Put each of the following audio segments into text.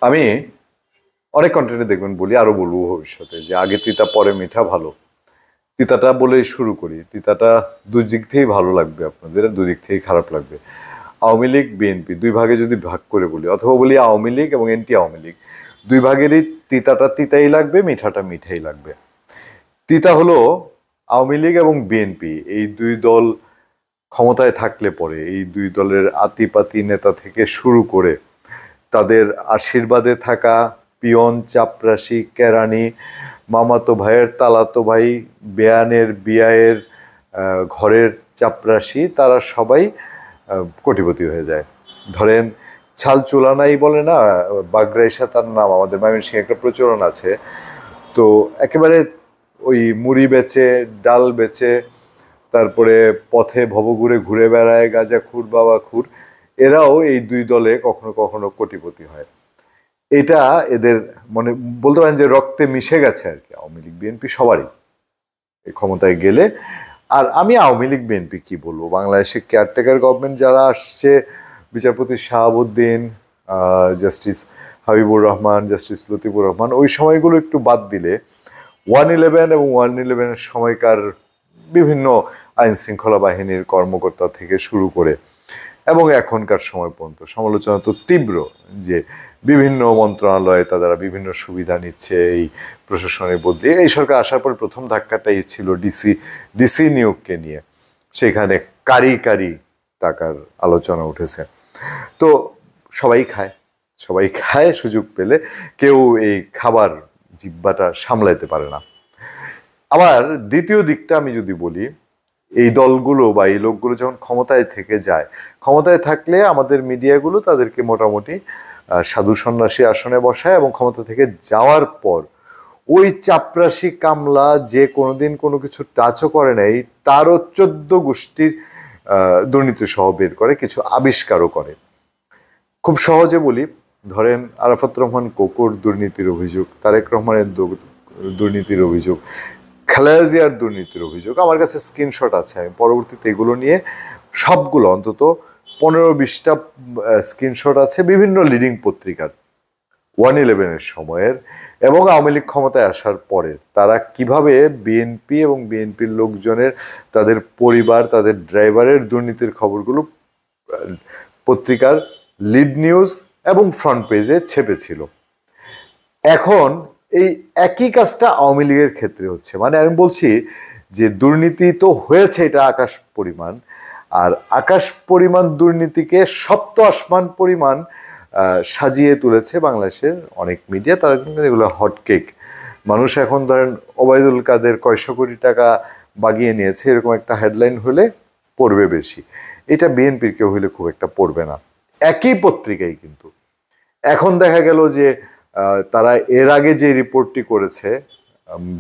আমি অনেক কন্টেন্টে দেখবেন বলি, আরো বলবো ভবিষ্যতে, যে আগে তিতা পরে মিঠা ভালো। তিতাটা বলেই শুরু করি। তিতাটা দুই দিক থেকেই ভালো লাগবে আপনাদের, দুই দিক থেকেই খারাপ লাগবে। আওয়ামী লীগ বিএনপি দুই ভাগে যদি ভাগ করে বলি, অথবা বলি আওয়ামী লীগ এবং এন্টি আওয়ামী লীগ, দুই ভাগেরই তিতাটা তিতাই লাগবে, মিঠাটা মিঠাই লাগবে। তিতা হলো আওয়ামী লীগ এবং বিএনপি এই দুই দল ক্ষমতায় থাকলে পরে এই দুই দলের আতিপাতি নেতা থেকে শুরু করে তাদের আশীর্বাদে থাকা পিয়ন, চাপরাশি, কেরানি, মামাতো ভাইয়ের তালাতো ভাই, বেয়ানের বিয়ায়ের ঘরের চাপরাশি, তারা সবাই কোটিপতি হয়ে যায়। ধরেন ছাল চুলানাই বলে না, বাগরাইশা তার নাম, আমাদের ময়মনসিংহে একটা প্রচলন আছে। তো একেবারে ওই মুড়ি বেচে, ডাল বেচে, তারপরে পথে ভবঘুরে ঘুরে বেড়ায় গাঁজাখুর, বাবাখুর, এরাও এই দুই দলে কখনো কখনো কোটিপতি হয়। এটা এদের মানে বলতে পারেন যে রক্তে মিশে গেছে আর কি, আওয়ামী লীগ বিএনপি সবারই এই ক্ষমতায় গেলে। আর আমি আওয়ামী লীগ বিএনপি কি বলবো, বাংলাদেশে কেয়ারটেকার গভর্নমেন্ট যারা আসছে, বিচারপতি শাহাবুদ্দিন, জাস্টিস হাবিবুর রহমান, জাস্টিস লতিফুর রহমান, ওই সময়গুলো একটু বাদ দিলে 1/11 এবং 1/11 সময়কার বিভিন্ন আইন শৃঙ্খলা বাহিনীর কর্মকর্তা থেকে শুরু করে এবং এখনকার সময় পর্যন্ত সমালোচনা তো তীব্র, যে বিভিন্ন মন্ত্রণালয়ে তারা বিভিন্ন সুবিধা নিচ্ছে এই প্রশাসনের বদলে। এই সরকার আসার পর প্রথম ধাক্কাটাই ছিল ডিসি নিয়োগকে নিয়ে, সেখানে কারি কারি টাকার আলোচনা উঠেছে। তো সবাই খায়, সবাই খায় সুযোগ পেলে, কেউ এই খাবার জিব্বাটা সামলাইতে পারে না। আবার দ্বিতীয় দিকটা আমি যদি বলি, এই দলগুলো বা এই লোকগুলো যখন ক্ষমতায় থেকে যায়, ক্ষমতায় থাকলে আমাদের মিডিয়াগুলো তাদেরকে মোটামুটি সাধু সন্ন্যাসী আসনে বসায়, এবং ক্ষমতা থেকে যাওয়ার পর ওই চাপরাশি কামলা যে কোনোদিন কোনো কিছু টাচও করে নাই, তারও 14 গোষ্ঠীর দুর্নীতি সহ বের করে, কিছু আবিষ্কারও করে। খুব সহজে বলি, ধরেন আরাফাত রহমান কোকুর দুর্নীতির অভিযোগ, তারেক রহমানের দুর্নীতির অভিযোগ, খালেদা জিয়ার দুর্নীতির অভিযোগ, আমার কাছে স্ক্রিনশট আছে। আমি পরবর্তীতে এগুলো নিয়ে সবগুলো অন্তত 15-20টা স্ক্রিনশট আছে বিভিন্ন লিডিং পত্রিকার 1/11 সময়ের এবং আওয়ামী লীগ ক্ষমতায় আসার পরের, তারা কিভাবে বিএনপি এবং বিএনপির লোকজনের, তাদের পরিবার, তাদের ড্রাইভারের দুর্নীতির খবরগুলো পত্রিকার লিড নিউজ এবং ফ্রন্ট পেজে ছেপেছিল। এখন এই একই কাজটা আওয়ামী লীগের ক্ষেত্রে হচ্ছে। মানে আমি বলছি যে দুর্নীতি তো হয়েছে, এটা আকাশ পরিমাণ, আর আকাশ পরিমাণ দুর্নীতিকে সপ্ত আসমান পরিমাণ সাজিয়ে তুলেছে বাংলাদেশের অনেক মিডিয়া। তাদের এগুলো হটকেক। মানুষ এখন ধরেন ওবায়দুল কাদের কয়শো কোটি টাকা বাগিয়ে নিয়েছে, এরকম একটা হেডলাইন হলে পড়বে বেশি। এটা বিএনপির কেউ হইলে খুব একটা পড়বে না। একই পত্রিকায় কিন্তু এখন দেখা গেল যে তারা এর আগে যে রিপোর্টটি করেছে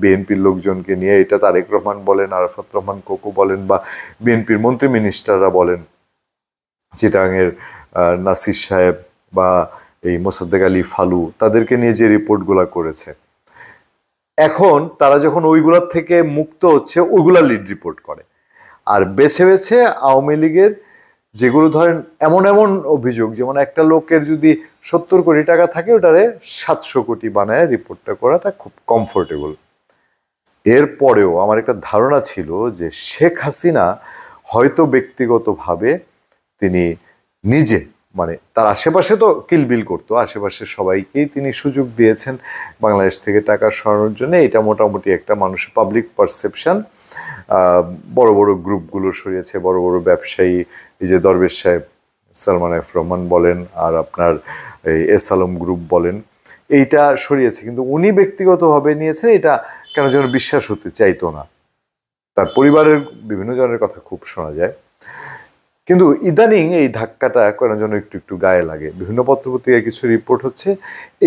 বিএনপির লোকজনকে নিয়ে, এটা তারেক রহমান বলেন, আরাফাত রহমান কোকু বলেন, বা বিএনপির মন্ত্রী মিনিস্টাররা বলেন, চিটাঙের নাসির সাহেব বা এই মোসাদ্দেক আলী ফালু, তাদেরকে নিয়ে যে রিপোর্টগুলো করেছে, এখন তারা যখন ওইগুলোর থেকে মুক্ত হচ্ছে, ওইগুলা লিড রিপোর্ট করে। আর বেছে বেছে আওয়ামী লীগের যেগুলো ধরেন এমন এমন অভিযোগ, যেমন একটা লোকের যদি 70 কোটি টাকা থাকে, ওটারে 700 কোটি বানায় রিপোর্টটা করাটা খুব কমফোর্টেবল। এরপরেও আমার একটা ধারণা ছিল যে শেখ হাসিনা হয়তো ব্যক্তিগতভাবে তিনি নিজে, মানে তার আশেপাশে তো কিলবিল করতো, আশেপাশে সবাইকেই তিনি সুযোগ দিয়েছেন বাংলাদেশ থেকে টাকা সরানোর জন্য। এটা মোটামুটি একটা মানুষের পাবলিক পারসেপশন। বড় বড় গ্রুপগুলো সরিয়েছে, বড় বড় ব্যবসায়ী, এই যে দরবেশ সাহেব, সালমান এফ রহমান বলেন, আর আপনার এই এস আলম গ্রুপ বলেন, এইটা সরিয়েছে। কিন্তু উনি ব্যক্তিগতভাবে নিয়েছেন, এটা কেন যেন বিশ্বাস হতে চাইতো না। তার পরিবারের বিভিন্ন জনের কথা খুব শোনা যায়। কিন্তু ইদানিং এই ধাক্কাটা কেন যেন একটু একটু গায়ে লাগে। বিভিন্ন পত্রপত্রিকায় কিছু রিপোর্ট হচ্ছে,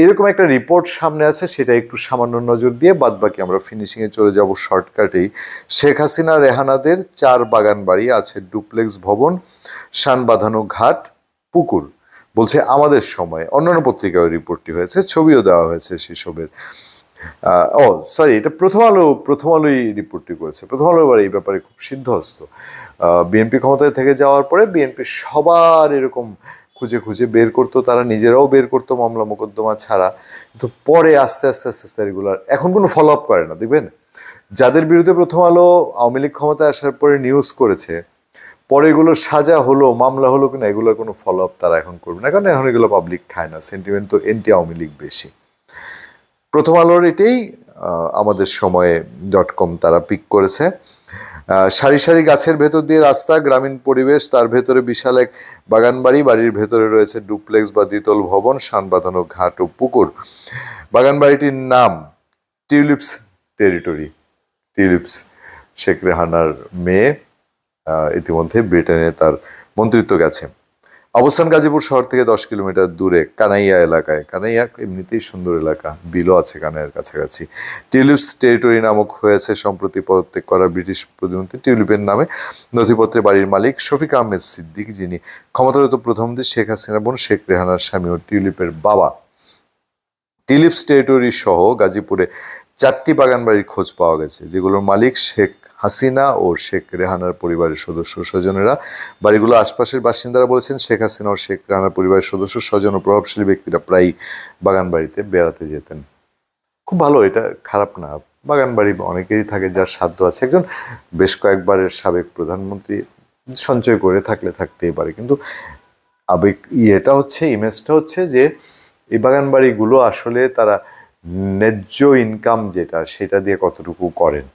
এরকম একটা রিপোর্ট সামনে আছে, সেটা একটু সামান্য নজর দিয়ে বাদ বাকি আমরা ফিনিশিংয়ে চলে যাব শর্টকাটেই। শেখ হাসিনা রেহানাদের 4 বাগান বাড়ি আছে, ডুপ্লেক্স ভবন, শান বাঁধানো ঘাট, পুকুর। বলছে আমাদের সময়, অন্যান্য পত্রিকায় রিপোর্টটি হয়েছে, ছবিও দেওয়া হয়েছে সেসবের। সরি, এটা প্রথম আলোই রিপোর্টটি করেছে। প্রথম আলো এবার এই ব্যাপারে খুব সিদ্ধহস্ত। বিএনপি ক্ষমতায় থেকে যাওয়ার পরে বিএনপি সবার এরকম খুঁজে খুঁজে বের করতো, তারা নিজেরাও বের করতো মামলা মোকদ্দমা ছাড়া, কিন্তু পরে আস্তে আস্তে আস্তে আস্তে এগুলো এখন কোনো ফলো আপ করে না। দেখবেন যাদের বিরুদ্ধে প্রথম আলো আওয়ামী লীগ ক্ষমতায় আসার পরে নিউজ করেছে, পরে এগুলোর সাজা হলো, মামলা হলো কিনা, এগুলোর কোনো ফলো আপ তারা এখন করবে না, কারণ এখন এগুলো পাবলিক খায় না, সেন্টিমেন্ট তো এন্টি আওয়ামী লীগ বেশি। প্রথম আলোর এটাই আমাদের সময়ে .com তারা পিক করেছে। সারি সারি গাছের ভেতর দিয়ে রাস্তা, গ্রামীণ পরিবেশ, তার ভেতরে বিশাল এক বাগান বাড়ি, বাড়ির ভেতরে রয়েছে ডুপ্লেক্স বা দ্বিতল ভবন, শান বাঁধানো ঘাট ও পুকুর। বাগান বাড়িটির নাম টিউলিপস টেরিটরি। টিউলিপস শেখ রেহানার মেয়ে, ইতিমধ্যে ব্রিটেনে তার মন্ত্রিত্ব গেছে। অবস্থান গাজীপুর শহর থেকে 10 কিলোমিটার দূরে কানাইয়া এলাকায়। কানাইয়া এমনিতেই সুন্দর এলাকা, বিলও আছে কানাইয়ার কাছাকাছি। টিউলিপস টেরিটরি নামক হয়েছে সম্প্রতি পদত্যাগ করা ব্রিটিশ প্রধানমন্ত্রী টিউলিপের নামে। নথিপত্রে বাড়ির মালিক শফিক আহমেদ সিদ্দিক, যিনি ক্ষমতারত প্রধানমন্ত্রী শেখ হাসিনা বোন শেখ রেহানার স্বামী ও টিউলিপের বাবা। টিউলিপস টেরিটরি সহ গাজীপুরে 4টি বাগান বাড়ির খোঁজ পাওয়া গেছে, যেগুলোর মালিক শেখ হাসিনা ও শেখ রেহানার পরিবারের সদস্য স্বজনেরা। বাড়িগুলো আশপাশের বাসিন্দারা বলেছেন শেখ হাসিনা ও শেখ রেহানার পরিবারের সদস্য স্বজন ও প্রভাবশালী ব্যক্তিরা প্রায় বাগান বাড়িতে বেড়াতে যেতেন। খুব ভালো, এটা খারাপ না। বাগান বাড়ি অনেকেরই থাকে, যার সাধ্য আছে। একজন বেশ কয়েকবারের সাবেক প্রধানমন্ত্রী সঞ্চয় করে থাকলে থাকতেই পারে, কিন্তু আবেগ ইয়েটা হচ্ছে, ইমেজটা হচ্ছে যে এই বাগান বাড়িগুলো আসলে তারা ন্যায্য ইনকাম যেটা, সেটা দিয়ে কতটুকু করেন।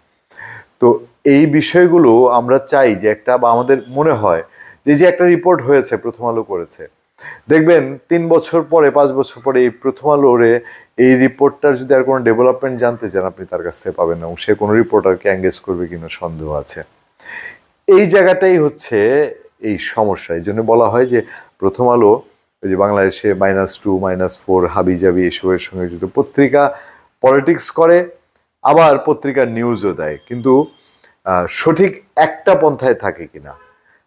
তো এই বিষয়গুলো আমরা চাই যে একটা, বা আমাদের মনে হয় যে একটা রিপোর্ট হয়েছে, প্রথম আলো করেছে, দেখবেন 3 বছর পরে 5 বছর পরে এই প্রথম আলোরে এই রিপোর্টটার যদি আর কোনো ডেভেলপমেন্ট জানতে চান, আপনি তার কাছ থেকে পাবেন না, এবং সে কোনো রিপোর্টারকে এঙ্গেজ করবে কিনা সন্দেহ আছে। এই জায়গাটাই হচ্ছে এই সমস্যা। এই জন্য বলা হয় যে প্রথম আলো ওই যে বাংলাদেশে -2 -4 হাবিজাবি এসবের সঙ্গে যদি পত্রিকা পলিটিক্স করে, আবার পত্রিকা নিউজও দেয়, কিন্তু সঠিক একটা পন্থায় থাকে কিনা।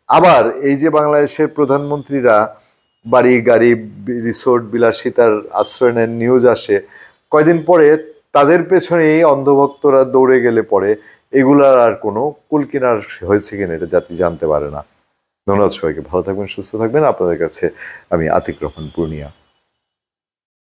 আবার এই যে বাংলাদেশের প্রধানমন্ত্রীরা বাড়ি গাড়ি রিসোর্ট বিলাসিতার আশ্রয় নেন, নিউজ আসে, কয়দিন পরে তাদের পেছনে এই অন্ধভক্তরা দৌড়ে গেলে পরে এগুলার আর কোনো কুলকিনার হয়েছে কিনা এটা জাতি জানতে পারে না। ধন্যবাদ সবাইকে, ভালো থাকবেন, সুস্থ থাকবেন। আপনাদের কাছে আমি আতিক রহমান পূর্ণিয়া।